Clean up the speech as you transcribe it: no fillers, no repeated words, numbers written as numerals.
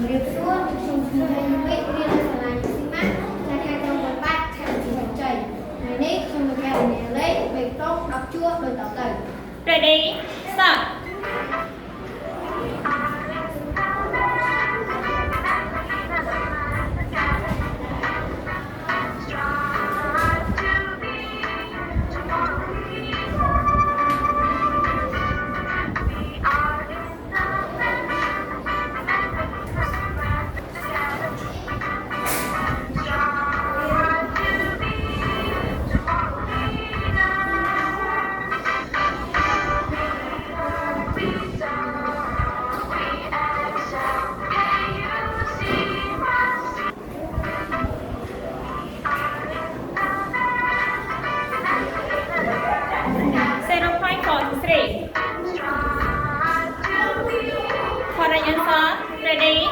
เรียบร้อยชมพูให้ไม่เรียนสลายสิมะและให้ตรงบนบ้านแทนที่หัวใจในนี้ชมแก้วเนี่ยเล็กเบรกต้องรับชั่วโดยต่อเติม Ready start 0.43 For the answer, ready